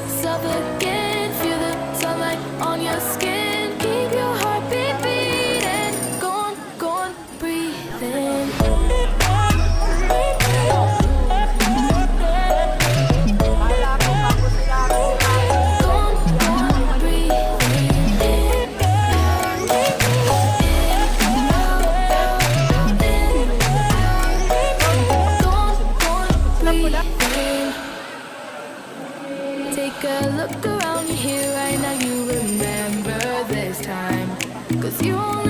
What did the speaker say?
suffocate. Feel the sunlight on your skin. Keep your heartbeat beating. Go on, breathe in. Take a look around you here right now. You remember this time, 'cause you only